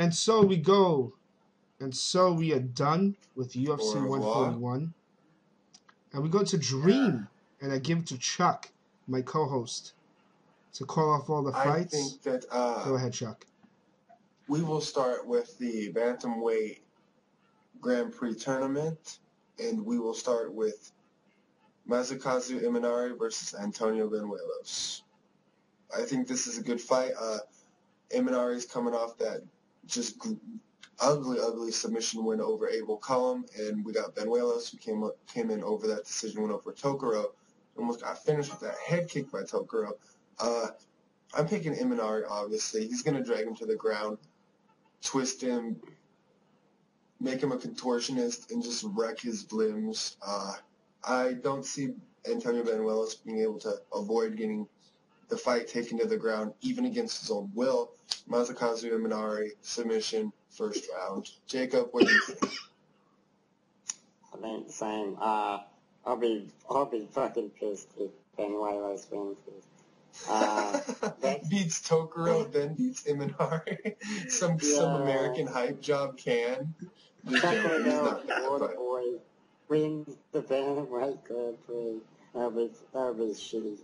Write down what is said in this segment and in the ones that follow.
And so we go. And so we are done with UFC 141. And we go to Dream. And I give it to Chuck, my co-host, to call off all the fights. I think that... Go ahead, Chuck. We will start with the Bantamweight Grand Prix tournament. And we will start with Masakazu Imanari versus Antonio Benuelos. I think this is a good fight. Imanari's coming off that just ugly submission win over Abel Cullum, and we got Benuelos, who came in over that decision win over Tokoro. Almost got finished with that head kick by Tokoro. I'm picking Imanari, obviously. He's going to drag him to the ground, twist him, make him a contortionist, and just wreck his limbs. I don't see Antonio Benuelos being able to avoid getting the fight taken to the ground, even against his own will. Masakazu Imanari, submission, first round. Jacob, what do you think? I think the same. I'll be fucking pissed if Benuelos wins this. Beats Tokoro, then beats Imanari. Some American hype job can. Tokoro, Water Boy, wins the Bantamweight Grand Prix. That'll be shitty.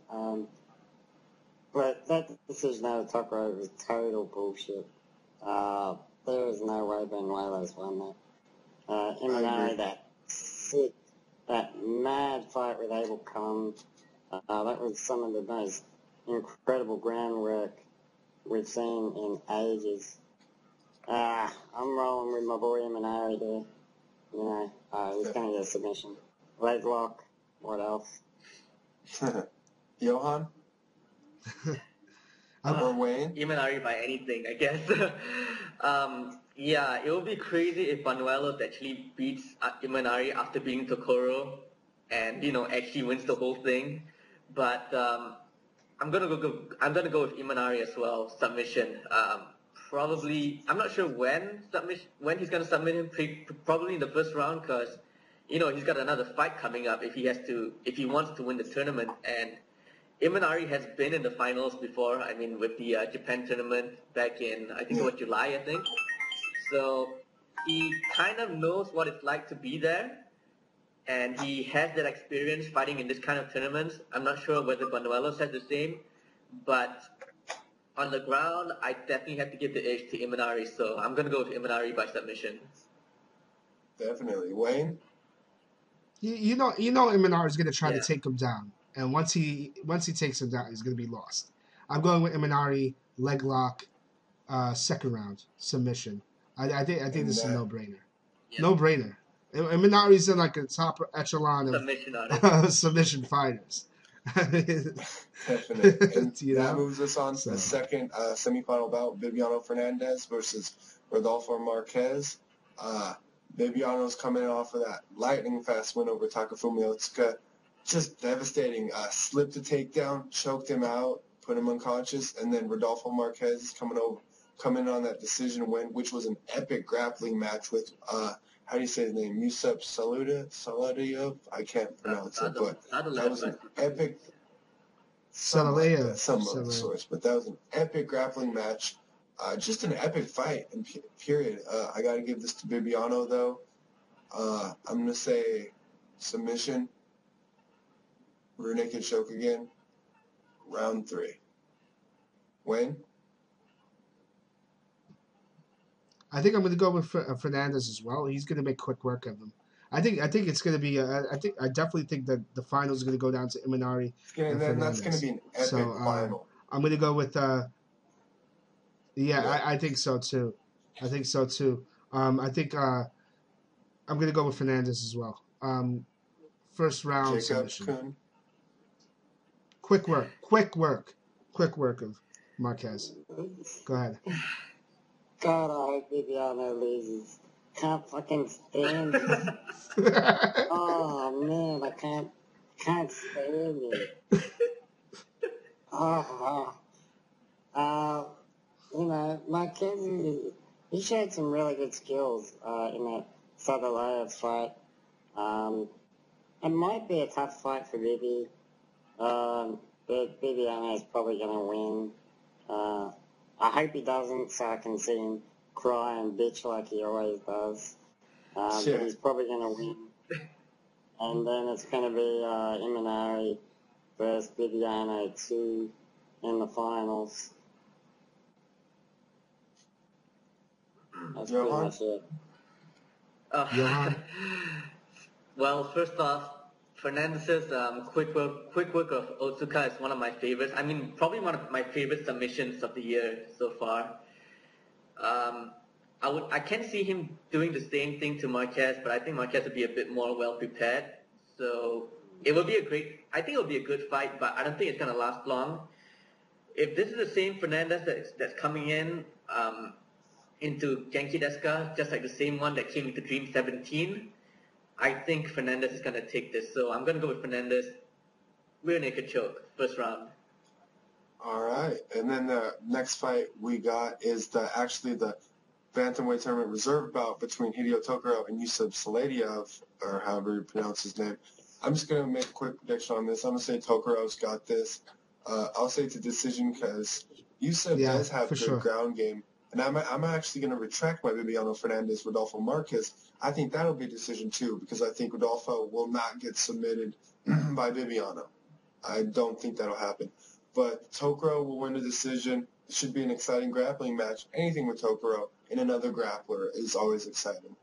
But that decision out of Tokoro was total bullshit. There is no way Benuelos won that. Imanari, that mad fight with Abel Cullum, that was some of the most incredible groundwork we've seen in ages. I'm rolling with my boy Imanari there. You know, he's going to get a submission. Leg lock, what else? Johan? Or Wayne? Imanari by anything, I guess. Yeah, it would be crazy if Benuelos actually beats Imanari after beating Tokoro and, actually wins the whole thing. But I'm gonna go with Imanari as well, submission. Probably, I'm not sure when he's gonna submit him. Probably in the first round, because he's got another fight coming up if he wants to win the tournament. And Imanari has been in the finals before. I mean, with the Japan tournament back in, I think it was July, I think. So he kind of knows what it's like to be there, and he has that experience fighting in this kind of tournaments. I'm not sure whether Benuelos has the same, but on the ground, I definitely have to give the edge to Imanari. So I'm gonna go with Imanari by submission. Definitely, Wayne. You know, Imanari is gonna try to take him down. And once he takes him down, he's going to be lost. I'm going with Imanari, leg lock, second round, submission. I think this is a no-brainer. Yeah. No-brainer. Imanari's in like a top echelon of submission fighters. Definitely. And that moves us on to the second semifinal bout, Bibiano Fernandez versus Rodolfo Marquez. Bibiano's coming off of that lightning-fast win over Takafumi Otsuka. Just devastating. Slipped a takedown, choked him out, put him unconscious, and then Rodolfo Marquez is coming on that decision win, which was an epic grappling match with how do you say his name? Yusuf Saladiev? I can't pronounce it, but that was an epic. Some of the sorts, but that was an epic grappling match. Just an epic fight. Period. I got to give this to Bibiano though. I'm gonna say submission. Rear naked choke again. Round 3. Wayne? I think I'm going to go with Fernandez as well. He's going to make quick work of him. I think it's going to be. I definitely think that the final is going to go down to Imanari. And then that's going to be an epic final. I'm going to go with. I think so too. I think I'm going to go with Fernandez as well. First round submission. Quick work of Marquez. Go ahead. God, I hope Bibiano loses. Can't fucking stand it. Oh man, I can't stand it. Marquez, he showed some really good skills in that Sadalayev fight. It might be a tough fight for Bibi. But Bibiano is probably going to win. I hope he doesn't, so I can see him cry and bitch like he always does. But he's probably going to win. And then it's going to be Imanari versus Viviano 2 in the finals. That's pretty much it. Johan? Well, first off, Fernandez's quick work of Otsuka is one of my favorites. I mean, probably one of my favorite submissions of the year so far. I can see him doing the same thing to Marquez, but I think Marquez would be a bit more well prepared. So it will be I think it will be a good fight, but I don't think it's going to last long. If this is the same Fernandez that's coming in into Genki Desu Ka, just like the same one that came into Dream 17, I think Fernandez is going to take this. So I'm going to go with Fernandez. Rear naked choke, first round. All right. And then the next fight we got is the Bantamweight tournament reserve bout between Hideo Tokoro and Yusuf Saladiev, or however you pronounce his name. I'm just going to make a quick prediction on this. I'm going to say Tokoro's got this. I'll say it's a decision because Yusuf does have good ground game. And I'm actually going to retract my Viviano Fernandez, Rodolfo Marquez. I think that'll be a decision too, because I think Rodolfo will not get submitted by Viviano. I don't think that'll happen. But Tokoro will win the decision. It should be an exciting grappling match. Anything with Tokoro and another grappler is always exciting.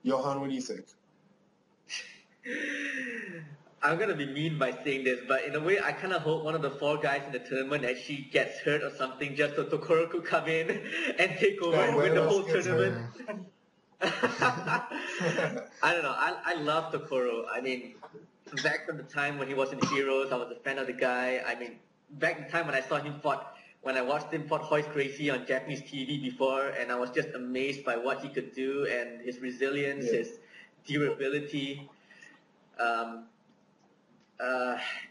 Johan, what do you think? I'm going to be mean by saying this, but in a way, I kind of hope one of the 4 guys in the tournament actually gets hurt or something just so Tokoro could come in and take over and win the whole tournament. I don't know. I love Tokoro. I mean, back from the time when he was in Heroes, I was a fan of the guy. I mean, back in the time when I watched him fought Hoist Gracie on Japanese TV before, and I was just amazed by what he could do and his resilience, his durability.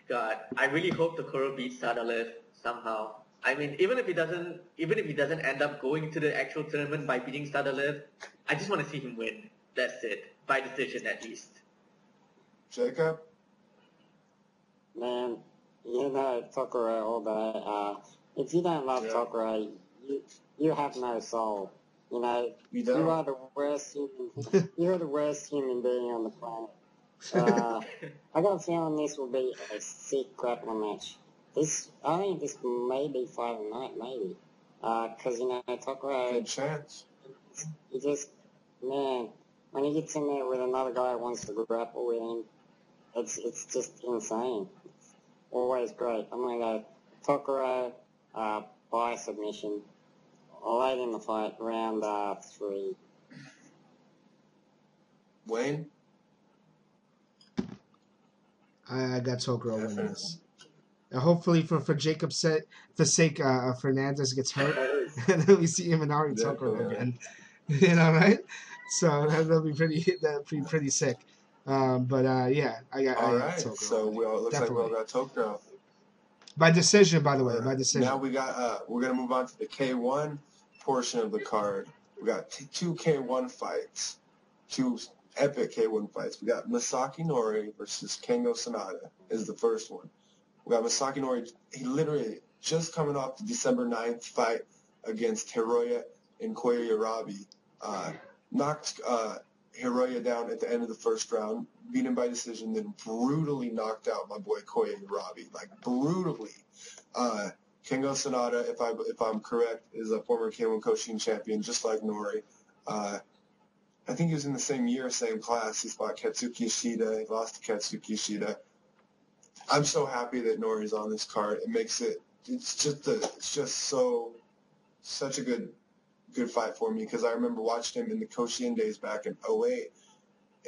God, I really hope Tokoro beats Sadalev somehow. I mean, even if he doesn't end up going to the actual tournament by beating Sadalev, I just want to see him win. That's it, by decision at least. Jacob? Man, you know Tokoro all day. If you don't love Tokoro, you have no soul. You know, you are the worst human. You're the worst human being on the planet. I got a feeling this will be a sick grappling match. I think this may be fight of the night, maybe. Cause you know, Tokoro. Good chance. He just, man, when he gets in there with another guy who wants to grapple with him, it's just insane. It's always great. I'm gonna go Tokoro, by submission. Late in the fight, round 3. Wayne? I got Tokoro winning this. Hopefully, for Jacob's sake, Fernandez gets hurt, and then we see Imanari Tokoro again. You know, right? So that'll be pretty sick. But yeah, I got Tokoro. So looks like we all got Tokoro. By decision, by the way, by decision. Now we're gonna move on to the K1 portion of the card. We got 2 K1 fights, 2 epic K1 fights. We got Masaki Nori versus Kengo Sanada is the first one. We got Masaki Nori. He literally just coming off the December 9th fight against Hiroya and Koya Urabe. Knocked Hiroya down at the end of the first round, beat him by decision, then brutally knocked out my boy Koya Urabe, like brutally. Kengo Sanada, if I'm correct, is a former K1 Koshin champion, just like Nori. I think he was in the same year, same class. He fought Katsuki Ishida. He lost to Katsuki Ishida. I'm so happy that Nori's on this card. It's just such a good fight for me, because I remember watching him in the Koshin days back in 08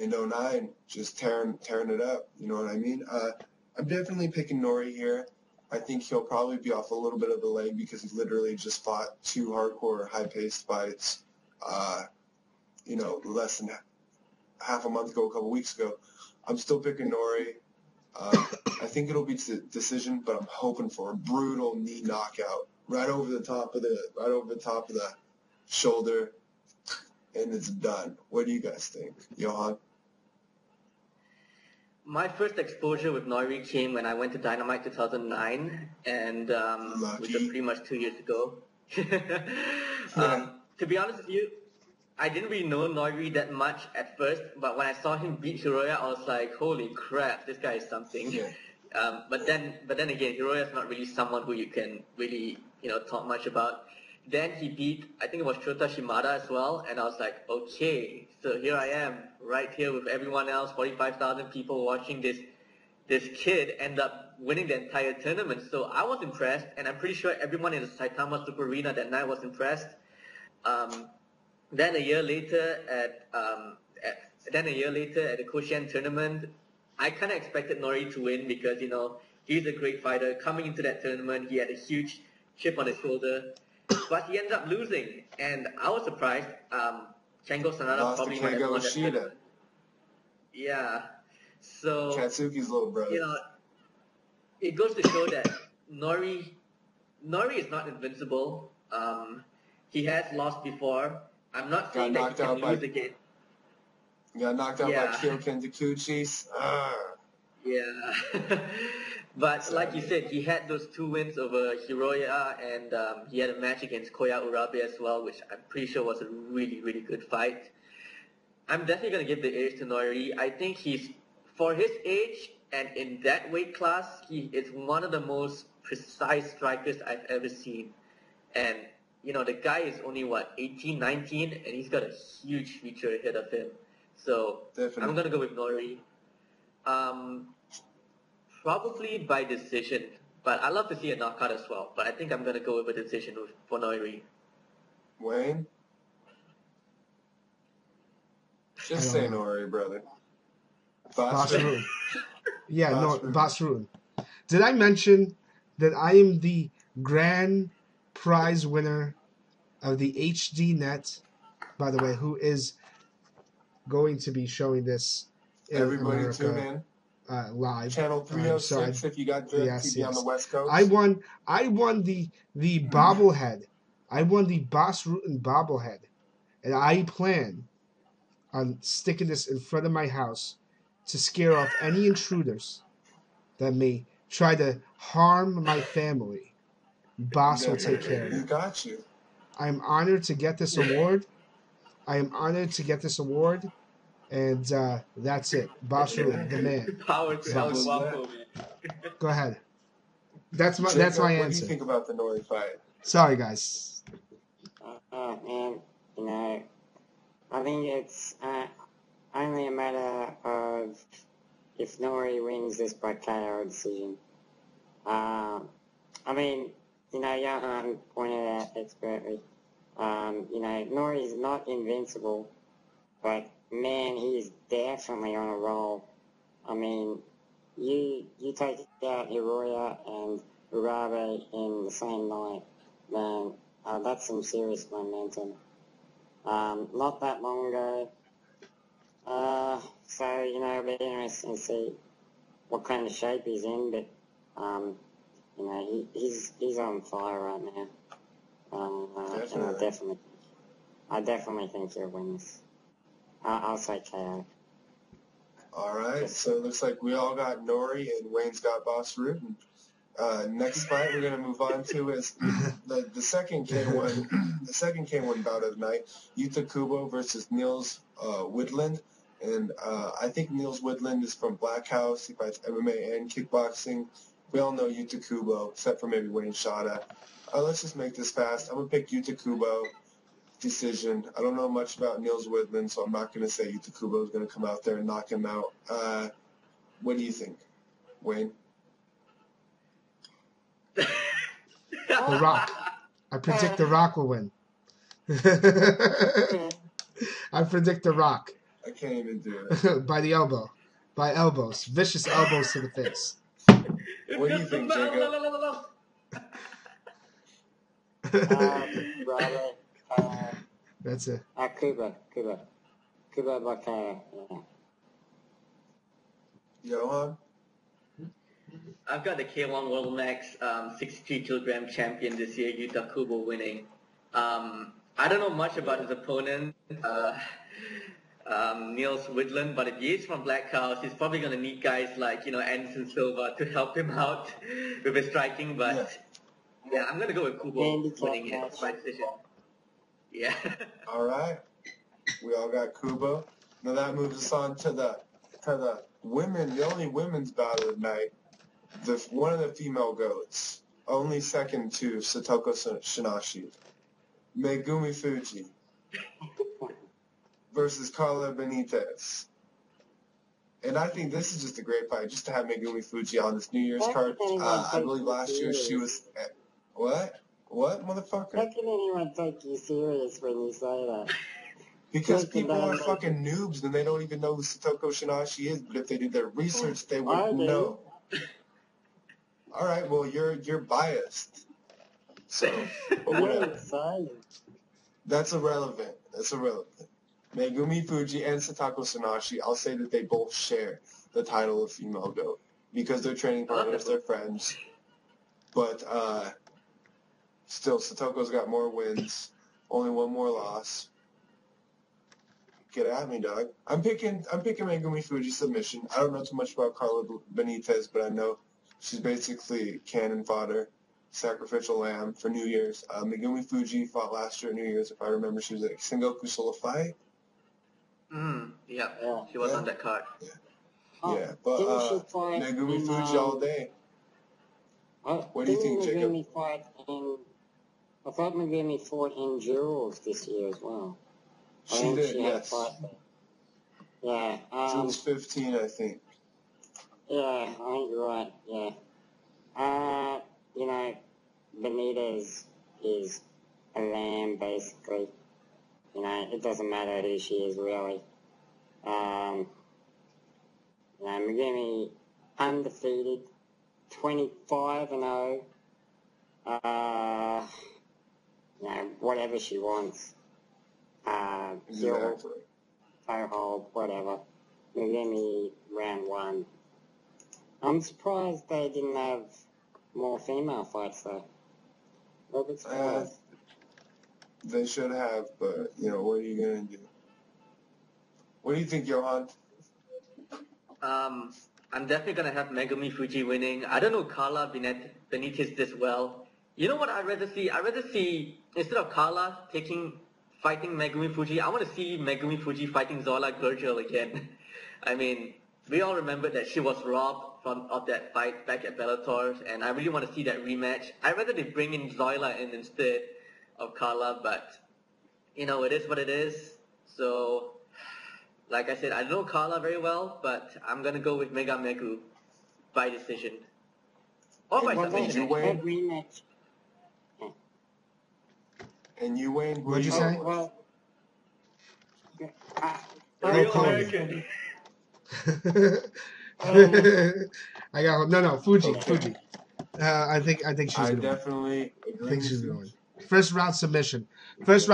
and 09, just tearing it up. You know what I mean? I'm definitely picking Nori here. I think he'll probably be off a little bit of the leg because he literally just fought 2 hardcore, high-paced fights, less than half a month ago, a couple weeks ago. I'm still picking Nori. I think it'll be decision, but I'm hoping for a brutal knee knockout right over the top of the shoulder, and it's done. What do you guys think, Johan? My first exposure with Nori came when I went to Dynamite 2009, and which was pretty much 2 years ago. To be honest with you, I didn't really know Noiri that much at first, but when I saw him beat Hiroya, I was like, holy crap, this guy is something. Yeah. But then again, Hiroya is not really someone who you can really, talk much about. Then he beat, I think it was Shota Shimada as well, and I was like, okay, so here I am, right here with everyone else, 45,000 people watching this kid end up winning the entire tournament. So I was impressed, and I'm pretty sure everyone in the Saitama Super Arena that night was impressed. Then a year later at the Koshian tournament, I kind of expected Nori to win because he's a great fighter. Coming into that tournament, he had a huge chip on his shoulder, but he ended up losing, and I was surprised. Kengo Sanada Lost to probably would have Kengo won that Ishida. tournament. Yeah, so Katsuki's little brother. it goes to show that Nori is not invincible. He has lost before. I'm not saying that he can lose again. Got knocked out by Kyoken Takuchi. Yeah. But like you said, he had those 2 wins over Hiroya, and he had a match against Koya Urabe as well, which I'm pretty sure was a really, really good fight. I'm definitely going to give the edge to Noiri. I think for his age and in that weight class, he is one of the most precise strikers I've ever seen. And, the guy is only, 18, 19, and he's got a huge future ahead of him. So definitely. I'm going to go with Noiri. Probably by decision, but I love to see a knockout as well. But I think I'm going to go with a decision for Noiri. Wayne? Just say Noiri, brother. Basrun. Yeah, Basrun. Did I mention that I am the grand prize winner of the HD Net, by the way, who is going to be showing this in Everybody America, tune in. Live. Channel 306 if you got DirecTV on the West Coast. I won the bobblehead. I won the Basrun bobblehead. And I plan on sticking this in front of my house to scare off any intruders that may try to harm my family. Boss will take care of it. Got you. I am honored to get this award. And that's it. Basrun, the man. Power to El Guapo, man. Go ahead. That's my Jacob, answer. What do you think about the Nori fight? Sorry, guys. Man, I think it's only a matter of if Nori wins this by KO decision. Johan pointed out expertly, Nori's not invincible, but man, he's definitely on a roll. I mean, you take out Hiroya and Urabe in the same night, man, that's some serious momentum. Not that long ago. So, it'll be interesting to see what kind of shape he's in, but, he's on fire right now. And I definitely think he'll win this. I'll say KO. All right, so it looks like we all got Nori and Wayne's got Basrun. Next fight we're going to move on to is the second K1 the second K1 bout of the night, Yuta Kubo versus Niels Woodland. And I think Niels Woodland is from Black House. He fights MMA and kickboxing. We all know Yuta Kubo, except for maybe Wayne Shada. Let's just make this fast. I'm going to pick Yuta Kubo. Decision. I don't know much about Niels Woodland, so I'm not going to say Yuta Kubo is going to come out there and knock him out. What do you think, Wayne? The Rock. I predict The Rock will win. I predict The Rock. I can't even do it. By the elbow. By elbows. Vicious elbows to the face. What do you think, Jacob? Bravo. That's it. Kuba by KO. Yeah. Johan? I've got the K1 World Max 63 kilogram champion this year, Yuta Kubo, winning. I don't know much about his opponent, Niels Woodland, but if he's from Black House, he's probably going to need guys like, Anderson Silva to help him out with his striking, but Yeah, I'm gonna go with Kubo winning it by decision. Yeah. All right. We all got Kubo. Now that moves us on to the women, the only women's battle of the night. One of the female goats, only second to Satoko Shinashi, Megumi Fuji versus Carla Benitez. And I think this is just a great fight, just to have Megumi Fuji on this New Year's card. I believe last year she was what? What, motherfucker? How can anyone take you serious when you say that? Because people are fucking noobs and they don't even know who Satoko Shinashi is, but if they did their research, they would know. All right, well, you're biased. So, whatever. That's irrelevant. Megumi Fuji and Satoko Shinashi, I'll say that they both share the title of female GOAT because they're training partners, they're friends. But still, Satoko's got more wins, only one more loss. Get at me, dog. I'm picking Megumi Fuji submission. I don't know too much about Carla Benitez, but I know she's basically cannon fodder, sacrificial lamb for New Year's. Megumi Fuji fought last year at New Year's, if I remember. She was at Sengoku Solo Fight. Yeah. She was on that card. Yeah, but Megumi Fuji all day. What do you think, Jacob? I thought Megumi fought in duels this year as well. She did, yes. Yeah. Jules 15, I think. Yeah, I think you're right, yeah. Benitez is a lamb, basically. It doesn't matter who she is, really. Megumi, undefeated, 25-0. Whatever she wants. Exactly. Toe hold, whatever. Megumi round 1. I'm surprised they didn't have more female fights, though. A little bit surprised. They should have, but, what are you going to do? What do you think, Johan? I'm definitely going to have Megumi Fuji winning. I don't know Carla Benitez this well. You know what I'd rather see? I'd rather see, instead of Carla fighting Megumi Fuji, I want to see Megumi Fuji fighting Zola Gurgel again. I mean, we all remember that she was robbed of that fight back at Bellator, and I really want to see that rematch. I'd rather they bring in Zoila in instead of Carla, but, it is what it is. So, like I said, I don't know Carla very well, but I'm going to go with Megu by decision. Or by submission. Rematch. And you, Wayne, what'd you say? Real American. I got Fuji. I think she's going to win. Definitely agree. I think she's going to win. First round submission. Right.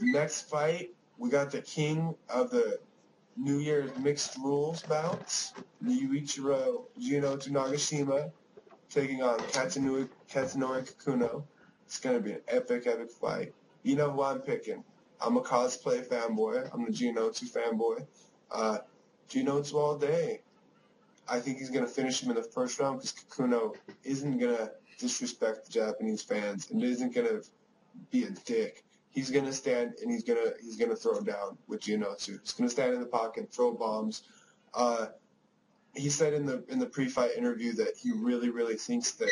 Next fight, we got the king of the New Year's mixed rules bouts, Yuichiro Jinotu Nagashima, taking on Katsunori Kikuno. It's going to be an epic fight. You know who I'm picking. I'm a cosplay fanboy. I'm the Jinotu fanboy. Jinotu all day. I think he's going to finish him in the first round because Kikuno isn't going to disrespect the Japanese fans and isn't going to be a dick. He's going to stand and he's going to throw down with Jinotu. He's going to stand in the pocket and throw bombs. He said in the pre-fight interview that he really, really thinks that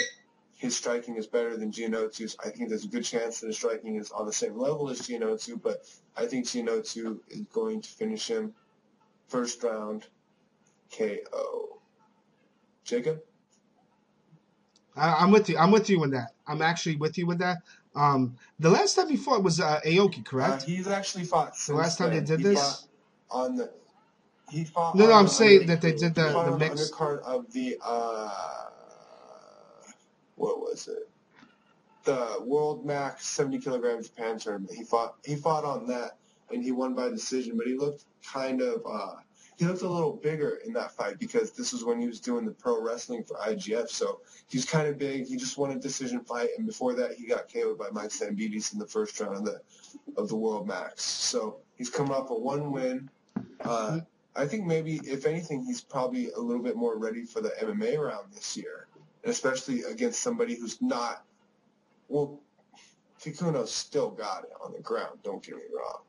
his striking is better than Jinotu's. I think there's a good chance that his striking is on the same level as Jinotu, but I think Jinotu is going to finish him first round KO. Jacob? I'm with you. I'm with you with that. I'm actually with you with that. The last time he fought was Aoki, correct? He's actually fought since the last time then. they did this. He fought. No, I'm saying that they did the mix. Undercard of the what was it? The World Max 70 kilogram Japan tournament. He fought on that and he won by decision. But he looked he looked a little bigger in that fight because this was when he was doing the pro wrestling for IGF. So he's kind of big. He just won a decision fight, and before that, he got KO'd by Mike Stambides in the first round of the World Max. So he's coming off a 1 win. I think maybe, if anything, he's probably a little bit more ready for the MMA round this year, and especially against somebody who's not Well, Kikuno's still got it on the ground, don't get me wrong.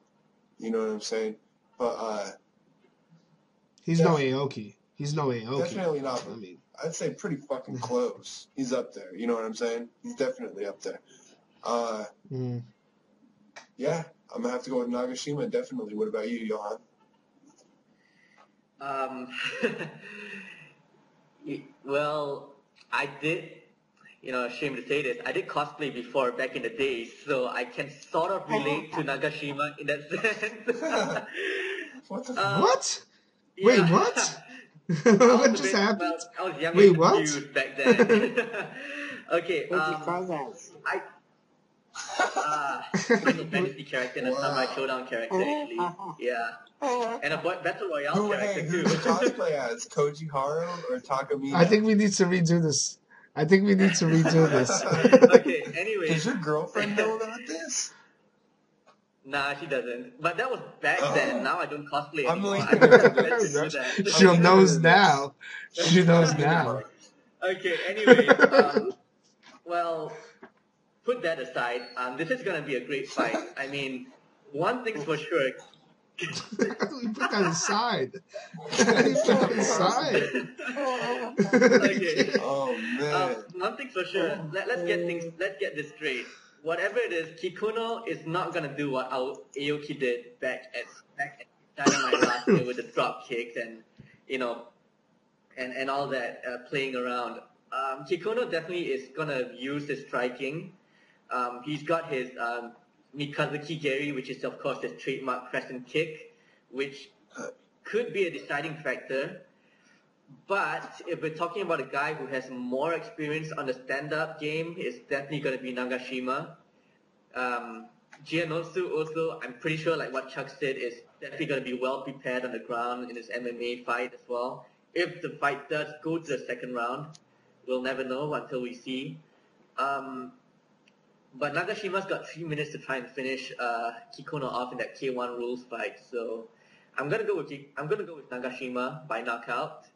You know what I'm saying? But, he's no Aoki. He's no Aoki. Definitely not. I mean, I'd say pretty fucking close. He's up there. You know what I'm saying? He's definitely up there. Yeah, I'm going to have to go with Nagashima, definitely. What about you, Johan? Well, I did, ashamed to say this, I did cosplay before back in the days, so I can sort of relate to Nagashima in that sense. What the what? Yeah. Wait, what? What just happened? Well, I was young Wait, and what? confused back then. Okay, I Final Fantasy character and a Samurai Showdown character, actually. Yeah. And a Battle Royale character, too. Who would you cosplay as? Koji Haro or Takamine? I think we need to redo this. Okay, anyway. Does your girlfriend know about this? Nah, she doesn't. But that was back then. Now I don't cosplay anymore. She knows now. She knows now. Okay, anyway. Well, put that aside. This is going to be a great fight. I mean, one thing's for sure. You put that aside. Okay. Oh man. One thing's for sure. Let's get this straight. Whatever it is, Kikuno is not gonna do what our Aoki did back at Dynamite last year with the drop kicks and and all that playing around. Kikuno definitely is gonna use his striking. He's got his Mikazuki Geri, which is of course his trademark crescent kick, which could be a deciding factor. But if we're talking about a guy who has more experience on the stand-up game, it's definitely going to be Nagashima. Gianotsu also, I'm pretty sure, like what Chuck said, is definitely going to be well prepared on the ground in his MMA fight as well. If the fight does go to the second round, we'll never know until we see. But Nagashima's got 3 minutes to try and finish Kikuno off in that K1 rules fight. So I'm gonna go with Nagashima by knockout.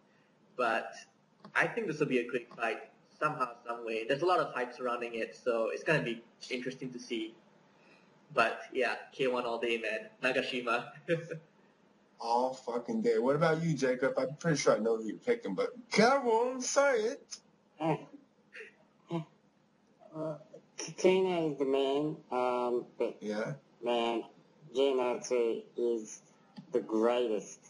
But I think this will be a great fight somehow, some way. There's a lot of hype surrounding it, so it's gonna be interesting to see. But yeah, K1 all day, man. Nagashima. All fucking day. What about you, Jacob? I'm pretty sure I know who you're picking, but I won't say it. Kikuno is the man, but yeah, man, Gianotsu is the greatest.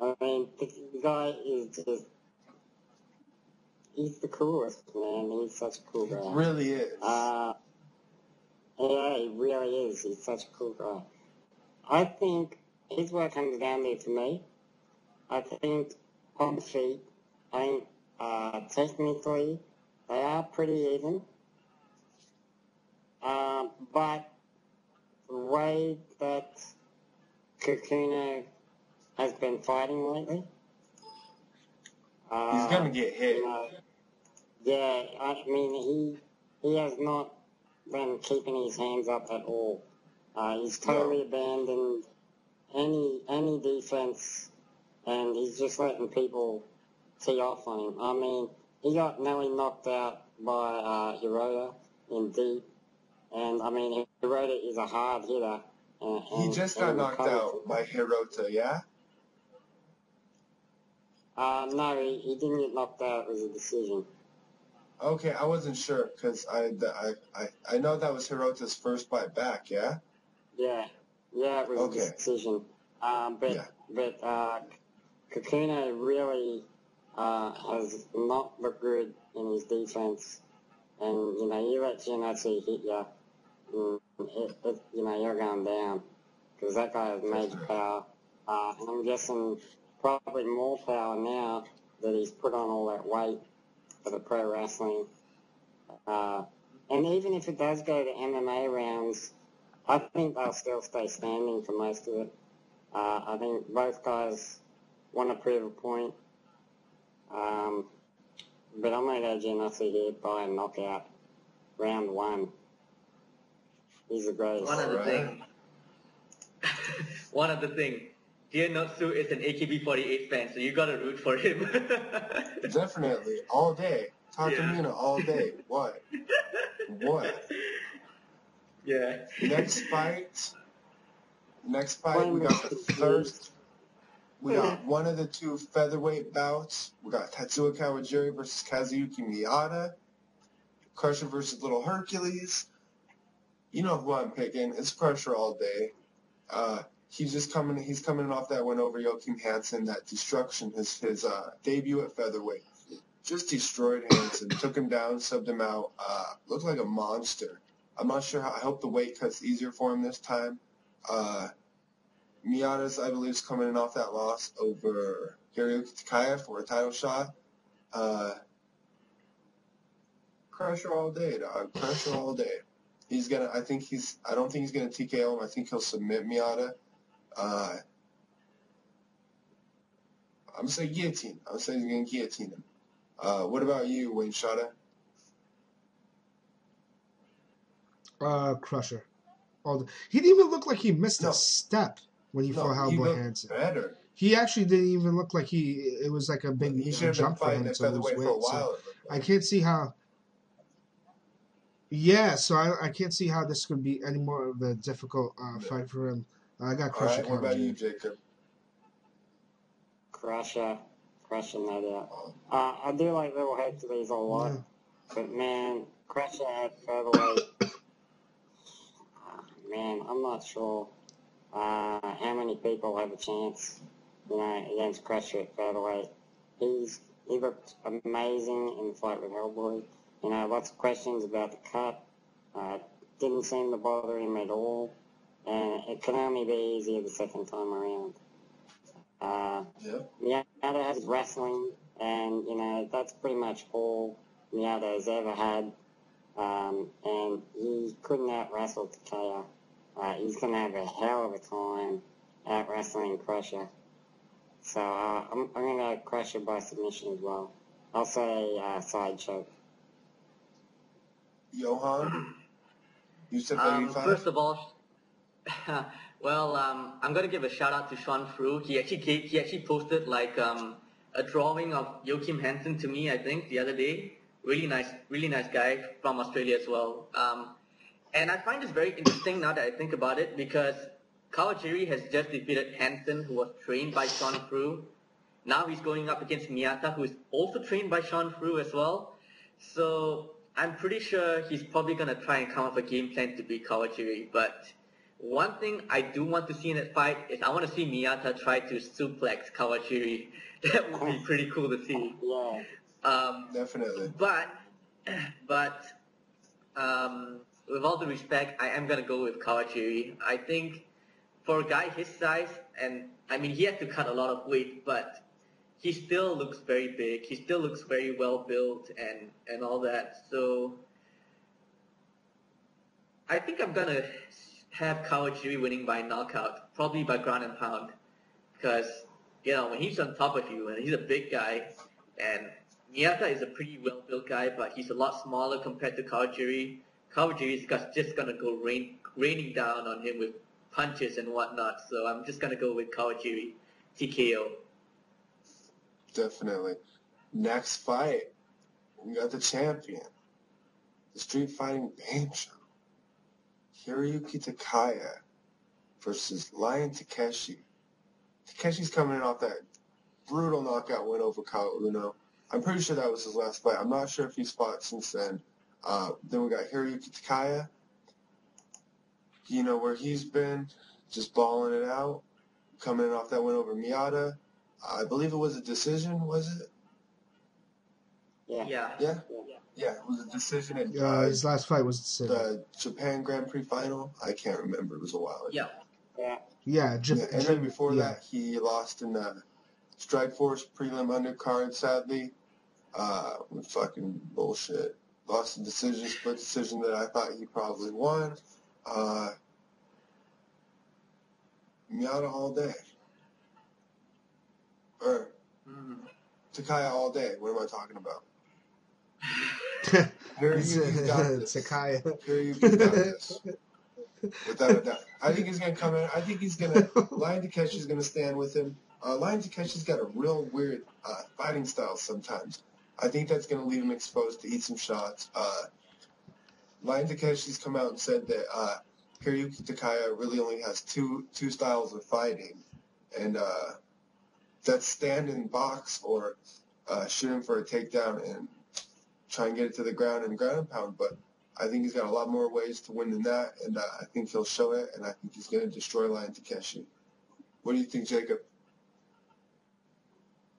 I mean, the guy is just, he's the coolest, man. He's such a cool guy. He really is. Yeah, he really is. He's such a cool guy. I think here's what comes down there for me. I think on the feet, technically, they are pretty even. But the way that Kikuno has been fighting lately, he's gonna get hit. Yeah, I mean, he has not been keeping his hands up at all. He's totally abandoned any defense, and he's just letting people tee off on him. I mean, he got nearly knocked out by Hirota in deep, and I mean, Hirota is a hard hitter. He just got knocked out by Hirota, yeah? No, he didn't get knocked out. It was a decision. Okay, I wasn't sure, because I know that was Hirota's first fight back, yeah? Yeah, it was a decision. But Kikuno really has not looked good in his defense. And, you let Gianotsu hit you, you're going down. Because that guy has major power. And I'm guessing probably more power now that he's put on all that weight for the pro wrestling. And even if it does go to MMA rounds, I think they'll still stay standing for most of it. I think both guys want to prove a point. But I'm going to go Gianotsu here by a knockout. Round 1. He's the greatest. One other thing. Gianotsu is an AKB48 fan, so you gotta root for him. Definitely. All day. Takamina all day. What? What? Yeah. Next fight, we got the third. We got one of the two featherweight bouts. We got Tetsuya Kawajiri versus Kazuyuki Miyata. Crusher versus Little Hercules. You know who I'm picking. It's Crusher all day. He's coming off that win over Joachim Hansen, that destruction, his debut at featherweight. Just destroyed Hansen, took him down, subbed him out. Looked like a monster. I'm not sure how. I hope the weight cut's easier for him this time. Miyata's, I believe, is coming in off that loss over Hiroyuki Takaya for a title shot. Crusher all day, dog. Crusher all day. I don't think he's gonna TKO him. I think he'll submit Miyata. I'm gonna say guillotine. I'm gonna say he's gonna guillotine him. What about you, Wayne Shada? Crusher. He didn't even look like he missed a step when he fought Hellboy Hansen. Better. He actually didn't even look like it was like a big jump for him to lose weight. So I can't see how. Yeah, so I can't see how this could be any more of a difficult fight for him. I got Crusher. All right, what about you, Jacob? Crusher, no doubt. I do like Little Hercules a lot, but man, Crusher at featherweight. Man, I'm not sure how many people have a chance, against Crusher at featherweight. He looked amazing in the fight with Hellboy. Lots of questions about the cut. Didn't seem to bother him at all. And it can only be easier the second time around. Miyata has wrestling, and, that's pretty much all Miyata has ever had. And he couldn't out-wrestle Takaya. He's going to have a hell of a time out-wrestling Crusher. So I'm going to go Crusher by submission as well. I'll say side choke. Johan? You said 35? First of all, well, I'm gonna give a shout out to Sean Frew. He actually posted like a drawing of Joachim Hansen to me, I think, the other day. Really nice guy from Australia as well. And I find this very interesting now that I think about it, because Kawajiri has just defeated Hansen, who was trained by Sean Frew. Now he's going up against Miyata, who is also trained by Sean Frew as well. So I'm pretty sure he's probably going to try and come up a game plan to beat Kawajiri. But one thing I do want to see in that fight is I want to see Miyata try to suplex Kawajiri. That would be pretty cool to see. Yeah. Definitely. But with all due respect, I am going to go with Kawajiri. I think for a guy his size, and I mean, he had to cut a lot of weight, but he still looks very big. He still looks very well built and all that. So I think I'm going to have Kawajiri winning by knockout, probably by ground and pound. Because, when he's on top of you, and he's a big guy, and Miyata is a pretty well built guy, but he's a lot smaller compared to Kawajiri. Kawajiri is just going to go raining down on him with punches and whatnot. So I'm just going to go with Kawajiri TKO. Definitely. Next fight, we got the champion, the street fighting banjo, Hiroyuki Takaya versus Lion Takeshi. Takeshi's coming in off that brutal knockout win over Kyle Uno. I'm pretty sure that was his last fight. I'm not sure if he's fought since then. Then we got Hiroyuki Takaya, where he's been, just balling it out, coming in off that win over Miyata. I believe it was a decision, was it? Yeah. Yeah, it was a decision. His last fight was a decision. The Japan Grand Prix final. I can't remember. It was a while ago. Yeah. And then before that, he lost in the Strikeforce prelim undercard, sadly. With fucking bullshit. Lost a decision, split decision that I thought he probably won. Miyata all day. Or Takaya all day. What am I talking about? Hiroyuki's got this. Takaya. Hiroyuki's got this. Without a doubt. I think he's going to come in. I think he's going to... Lion Takeshi's going to stand with him. Lion Takeshi's got a real weird fighting style sometimes. I think that's going to leave him exposed to eat some shots. Ryan Takeshi's come out and said that Hiroyuki Takaya really only has two styles of fighting, and that's stand and box or shoot him for a takedown and try and get it to the ground and ground and pound. But I think he's got a lot more ways to win than that, and I think he'll show it, and I think he's going to destroy Ryan Takeshi. What do you think, Jacob?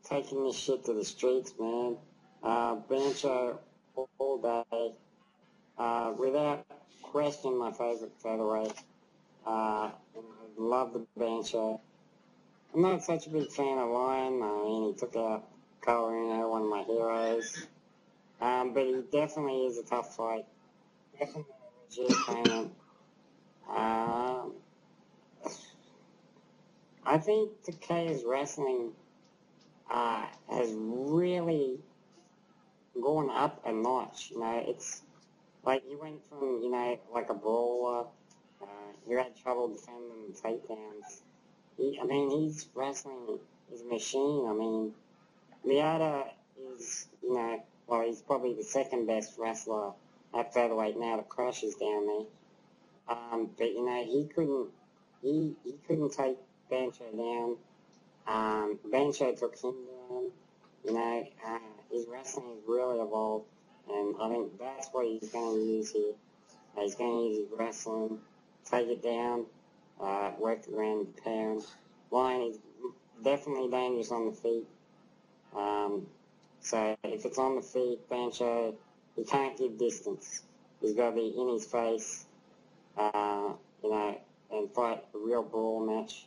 Taking this shit to the streets, man. Bancho all day. Without question, my favorite featherweight. I love the Bancho. I'm not such a big fan of Lion. I mean, he took out Colorado, one of my heroes. But he definitely is a tough fight. Definitely a legit opponent. I think Takeya's wrestling has really gone up a notch. You know, it's like he went from, you know, like a brawler. He had trouble defending the takedowns. His wrestling is a machine. I mean, Miata is, you know, well, he's probably the second best wrestler at featherweight now that Crush is down there. But, you know, he couldn't take Bancho down. Bancho took him down. You know, his wrestling has really evolved, and I think that's what he's going to use here. He's going to use his wrestling, take it down, work around the pound. Lion is definitely dangerous on the feet. So if it's on the feet, Bancho, he can't give distance. He's got to be in his face, you know, and fight a real brawl match,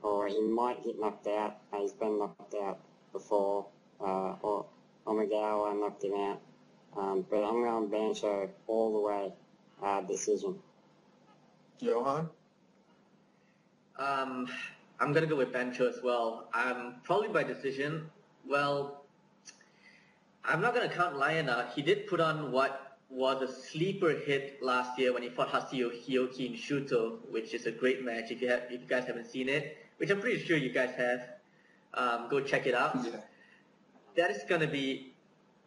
or he might get knocked out. He's been knocked out before, or Omagawa knocked him out. But I'm going Bancho all the way, decision. Johan? I'm going to go with Bancho as well. Probably by decision. Well, I'm not going to count Lion out. He did put on what was a sleeper hit last year when he fought Hasuyo Hioki in Shuto, which is a great match. If you guys haven't seen it, which I'm pretty sure you guys have, go check it out. Yeah. That is going to be,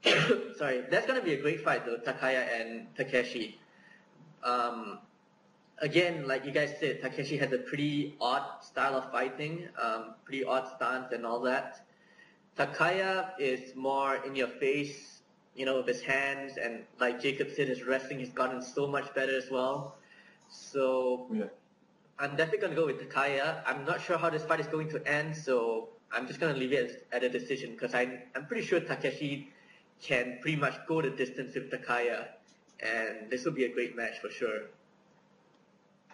that's going to be a great fight though, Takaya and Takeshi. Again, like you guys said, Takeshi has a pretty odd style of fighting, pretty odd stance and all that. Takaya is more in your face, you know, with his hands, and like Jacob said, his wrestling has gotten so much better as well. So yeah. I'm definitely going to go with Takaya. I'm not sure how this fight is going to end, so I'm just going to leave it at a decision because I'm pretty sure Takeshi can pretty much go the distance with Takaya, and this will be a great match for sure.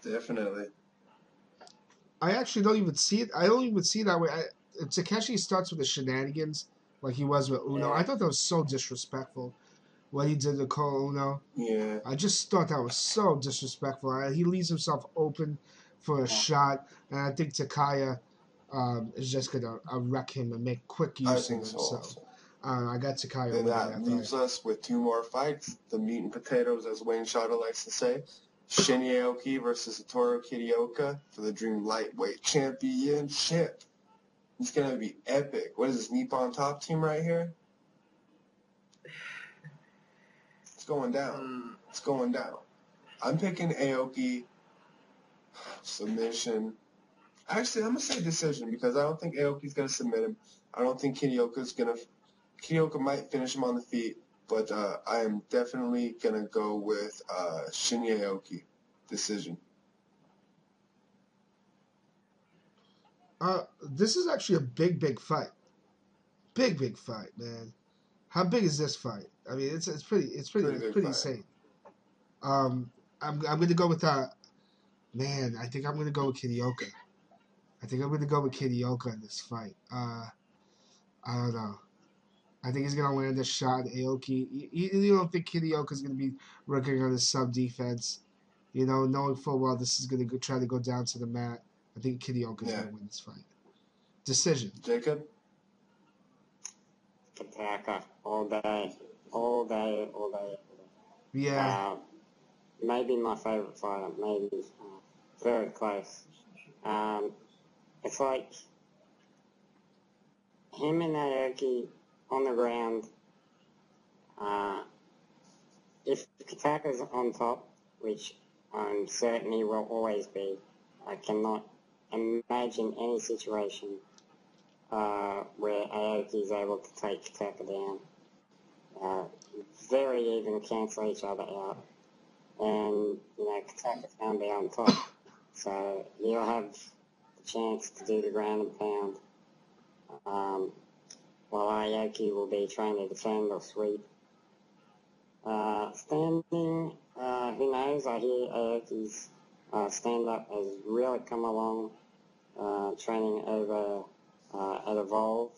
Definitely. I actually don't even see it. I don't even see it that way. Takeshi starts with the shenanigans like he was with Uno. Yeah. I thought that was so disrespectful what he did to Cole Uno. Yeah. I just thought that was so disrespectful. He leaves himself open for a shot, and I think Takaya is just going to wreck him and make quick use of him. So I got Takaya Then winning that leaves fight. us with two more fights, the meat and potatoes, as Wayne Shada likes to say. Shinya Aoki versus Satoru Kirioka for the Dream Lightweight Championship. It's going to be epic. What is this, Nippon Top Team right here? It's going down. It's going down. I'm picking Aoki. Submission. Actually, I'm going to say decision because I don't think Aoki's going to submit him. I don't think Kirioka might finish him on the feet, but I am definitely going to go with Shinya Aoki. Decision. This is actually a big fight. Big fight, man. How big is this fight? I mean, it's pretty insane. I'm gonna go with man. I think I'm gonna go with Kirioka. In this fight. I don't know. I think he's gonna land a shot at Aoki. You don't think Kirioka's gonna be working on his sub defense? You know, knowing full well this is gonna try to go down to the mat. I think Kirioka's gonna win this fight. Decision. Jacob? Kataka all day. Yeah. Maybe my favorite fighter, maybe very close. It's like him and Aoki on the ground. If Kataka's on top, which I'm certain he will always be, I cannot imagine any situation where Aoki is able to take Kataka down. Very even cancel each other out. And, Kataka's going to be on top. So he'll have the chance to do the ground and pound. While Aoki will be trying to defend or sweep. Standing, who knows? I hear Aoki's stand-up has really come along, training over at Evolve.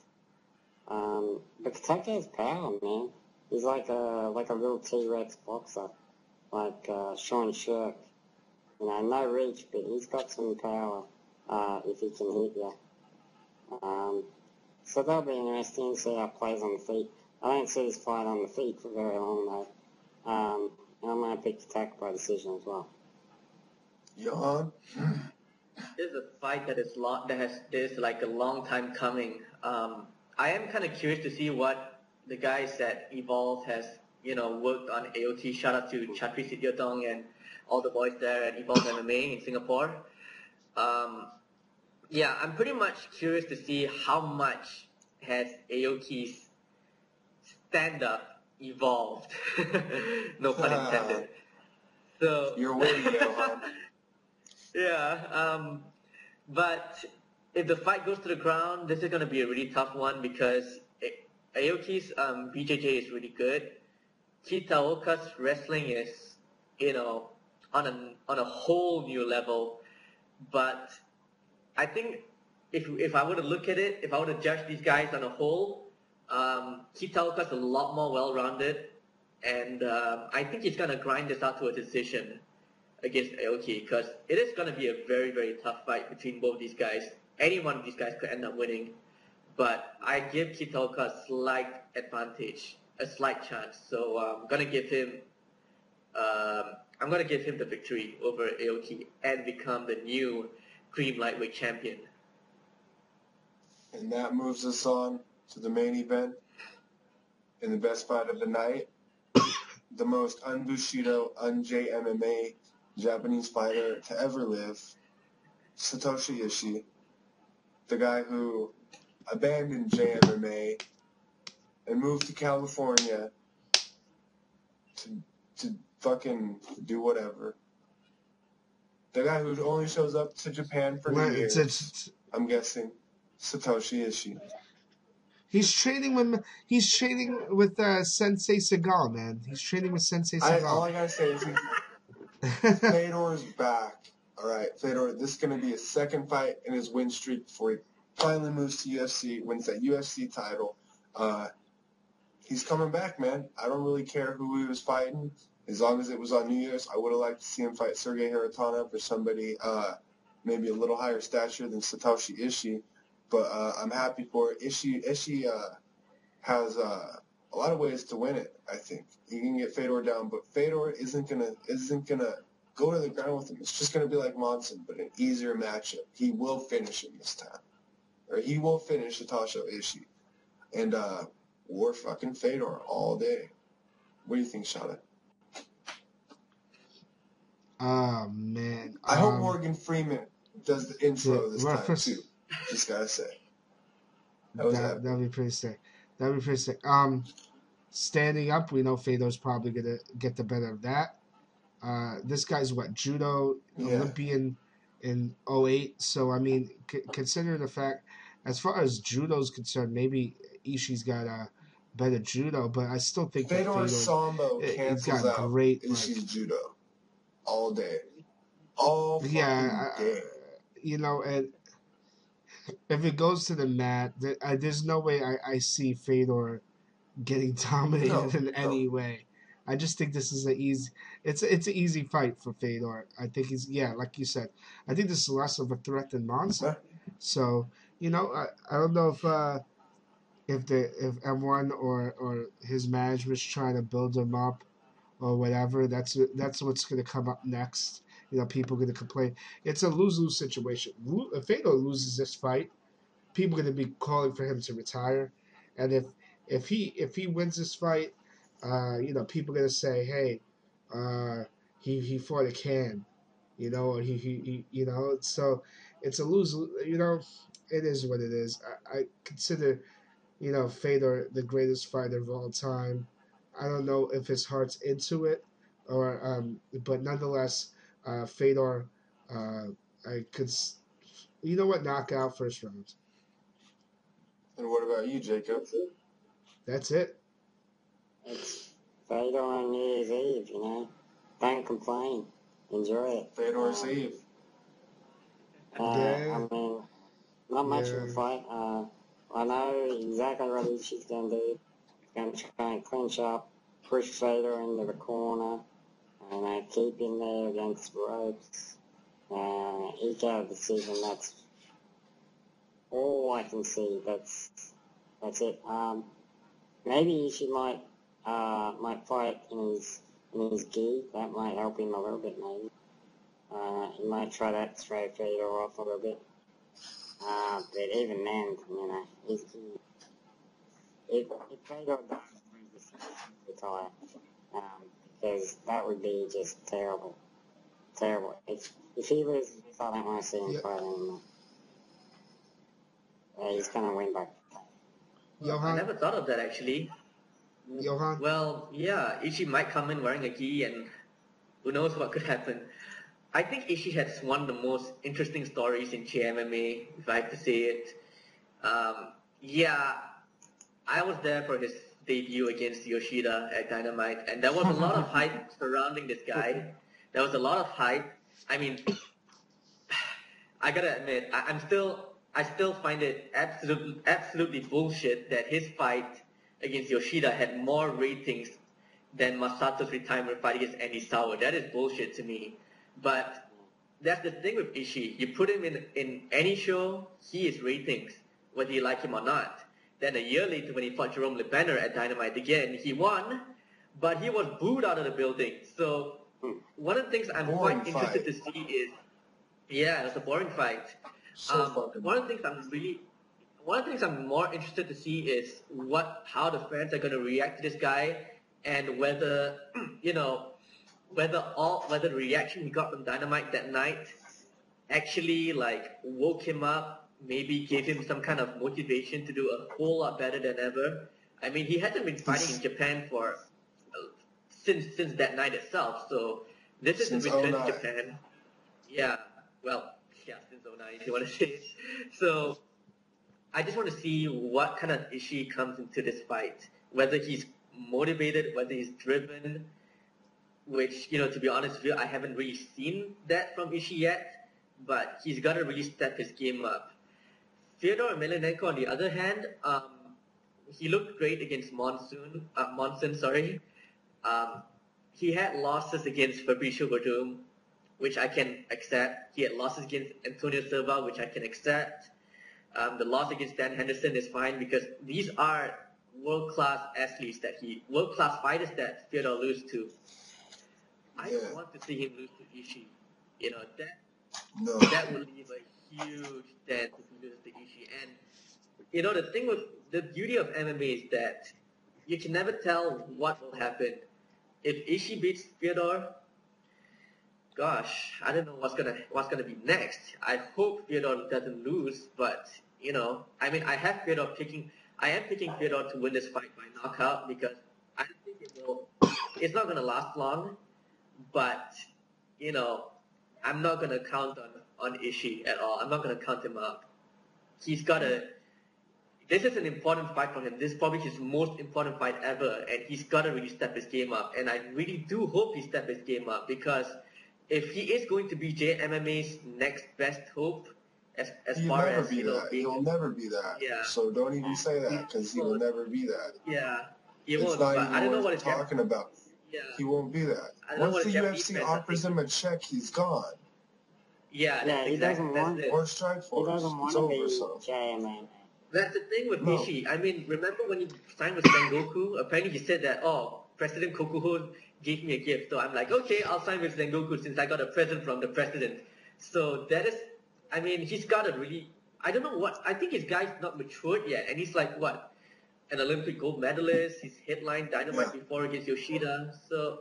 But Kataka has power, man. He's like a little T-Rex boxer, like Sean Shirk. No reach, but he's got some power if he can hit you. So that'll be interesting to see how it plays on the feet. I don't see this fight on the feet for very long, though. And I'm going to pick Kataka by decision as well. Johan? This is a fight that is like a long time coming. I am kind of curious to see what the guys at Evolve has, worked on AOT. Shout out to Chatri Sityodong and all the boys there at Evolve MMA in Singapore. Yeah, I'm pretty much curious to see how much has Aoki's stand-up evolved. No pun intended. So you're winning, Johan. Yeah, but if the fight goes to the ground, this is going to be a really tough one because Aoki's BJJ is really good. Kitaoka's wrestling is, on a whole new level. But I think if I were to look at it, if I were to judge these guys on a whole, Kitaoka's a lot more well-rounded, and I think he's going to grind this out to a decision against Aoki because it is going to be a very, very tough fight between both these guys. Any one of these guys could end up winning, but I give Kitaoka a slight advantage, a slight chance. So I'm going to give him the victory over Aoki and become the new Dream Lightweight Champion. And that moves us on to the main event in the best fight of the night. The most un-Bushido, un-JMMA Japanese fighter to ever live, Satoshi Ishii, the guy who abandoned JMMA and moved to California to fucking do whatever. The guy who only shows up to Japan for New Year's, I'm guessing, Satoshi Ishii. He's training with Sensei Seagal, man. He's training with Sensei Seagal. All I gotta say is Fedor's back. All right, Fedor, this is gonna be his second fight in his win streak before he finally moves to UFC, wins that UFC title. He's coming back, man. I don't really care who he was fighting. As long as it was on New Year's, I would have liked to see him fight Sergei Hiratana for somebody maybe a little higher stature than Satoshi Ishii. But I'm happy for it. Ishii has a lot of ways to win it, I think. He can get Fedor down, but Fedor isn't gonna go to the ground with him. It's just gonna be like Monson, but an easier matchup. He will finish him this time. Or he will finish Satoshi Ishii. And war fucking Fedor all day. What do you think, Shada? Oh, man. I hope Morgan Freeman does the intro this time, too. Just gotta say. That'd be pretty sick. Standing up, we know Fedor's probably gonna get the better of that. This guy's judo Olympian in 2008. So I mean, considering the fact, as far as judo's concerned, maybe Ishii's got a better judo, but I still think Fedor Sambo cancels out great Ishii's judo all day, all fucking day. And if it goes to the mat, there's no way I see Fedor getting dominated in any way. I just think this is an easy fight for Fedor. I think he's like you said. I think this is less of a threat than Monson. So I don't know if M1 or his management's trying to build him up or whatever. That's what's going to come up next. People are going to complain. It's a lose-lose situation. If Fedor loses this fight, people are going to be calling for him to retire, and if he wins this fight, people are gonna say, hey, he fought a can, or so it's a lose. It is what it is. I consider Fedor the greatest fighter of all time. I don't know if his heart's into it, but nonetheless, Fedor, I could, knockout first round. And what about you, Jacob? That's it. It's Fedor on New Year's Eve, Don't complain. Enjoy it. Fedor's Eve. I mean, not much of a fight. I know exactly what she's going to do. She's going to try and clinch up, push Fedor into the corner, and keep him there against the ropes. Eke out decision. That's all I can see. That's it. Maybe she might fight in his gi. That might help him a little bit, maybe. He might try that throw Fedor off a little bit. But even then, if Fedor does retire, because that would be just terrible. Terrible. If he loses, I don't want to see him fight anymore. He's going to win by. Johan? I never thought of that, actually. Johan? Well, yeah, Ishii might come in wearing a gi, and who knows what could happen. I think Ishii has one of the most interesting stories in JMMA, if I have to say it. I was there for his debut against Yoshida at Dynamite, and there was a lot of hype surrounding this guy. There was a lot of hype. I mean, I gotta admit, I still find it absolutely bullshit that his fight against Yoshida had more ratings than Masato's retirement fight against Andy Sauer. That is bullshit to me. But that's the thing with Ishii. You put him in any show, he is ratings, whether you like him or not. Then a year later, when he fought Jerome LeBanner at Dynamite again, he won, but he was booed out of the building. So one of the things I'm quite interested to see is, it was a boring fight. One of the things I'm more interested to see is how the fans are going to react to this guy, and whether whether the reaction he got from Dynamite that night actually woke him up, maybe gave him some kind of motivation to do a whole lot better than ever. I mean, he hasn't been fighting in Japan for since that night itself. So this is a return to Japan. Since 09, if you want to say it. So I just want to see what kind of Ishii comes into this fight. Whether he's motivated, whether he's driven, which, to be honest with you, I haven't really seen that from Ishii yet, but he's got to really step his game up. Fyodor Emelianenko, on the other hand, he looked great against Monson. He had losses against Fabricio Verdum, which I can accept. He had losses against Antonio Silva, which I can accept. The loss against Dan Henderson is fine because these are world-class athletes world-class fighters that Fyodor loses to. I don't want to see him lose to Ishii. That would leave a huge dent if he loses to Ishii. And the beauty of MMA is that you can never tell what will happen. If Ishii beats Fyodor, gosh, I don't know what's gonna be next. I hope Fyodor doesn't lose, but I am picking Fyodor to win this fight by knockout because I don't think it's not gonna last long, but I'm not gonna count on Ishii at all. I'm not gonna count him out. This is an important fight for him. This is probably his most important fight ever, and he's gotta really step his game up. And I really do hope he steps his game up because if he is going to be JMMA's next best hope, as far as he'll never be that. Yeah. So don't even say that because he will never be that. Yeah, he won't. It's not even I don't know what he's talking about. Yeah. He won't be that. Once the UFC offers him a check, he's gone. Yeah, he doesn't want it. Or Strikeforce. It's over. So. JMA. That's the thing with Ishii. I mean, remember when he signed with Sengoku? Apparently he said that, President Kokuho gave me a gift. So I'm like, okay, I'll sign with Sengoku since I got a present from the president. So that is, he's got a really, I don't know what, I think his guy's not matured yet. And he's like, an Olympic gold medalist. He's headlined Dynamite before against Yoshida, so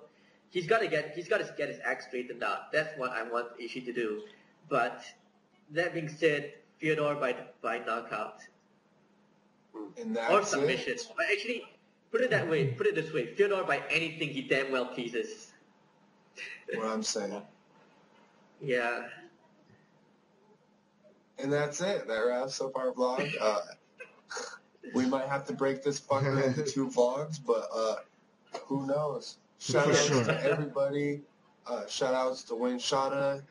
he's got to get his act straightened out. That's what I want Ishii to do. But that being said, Fyodor by knockout or submission. But actually, put it this way: Fyodor by anything he damn well pleases. What I'm saying. Yeah. And that's it. That wraps up our vlog. We might have to break this fucker into 2 vlogs, but who knows? Shout outs to everybody. Shout outs to Wayne Shada,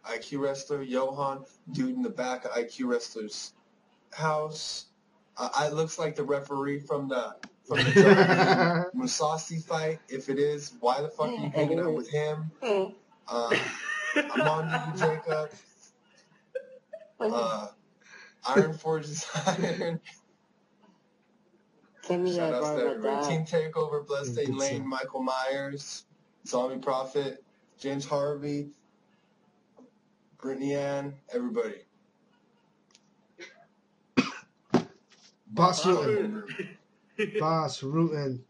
IQ Wrestler, Johan, dude in the back of IQ Wrestler's house. It looks like the referee from the Johnny Musasi fight. If it is, why the fuck are you hanging out with him? I'm on to you, Jacob. Iron Forge's Iron. Shout outs to everybody. Team Takeover, Bloodstained Lane, Michael Myers, Zombie Prophet, James Harvey, Brittany Ann, everybody. Boss Rutan. Boss Rutan.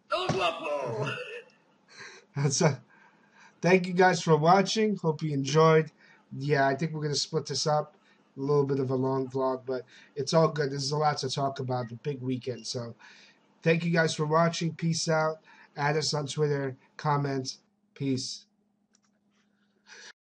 Thank you guys for watching. Hope you enjoyed. Yeah, I think we're going to split this up. A little bit of a long vlog, but it's all good. There's a lot to talk about. The big weekend. So thank you guys for watching. Peace out. Add us on Twitter. Comment. Peace.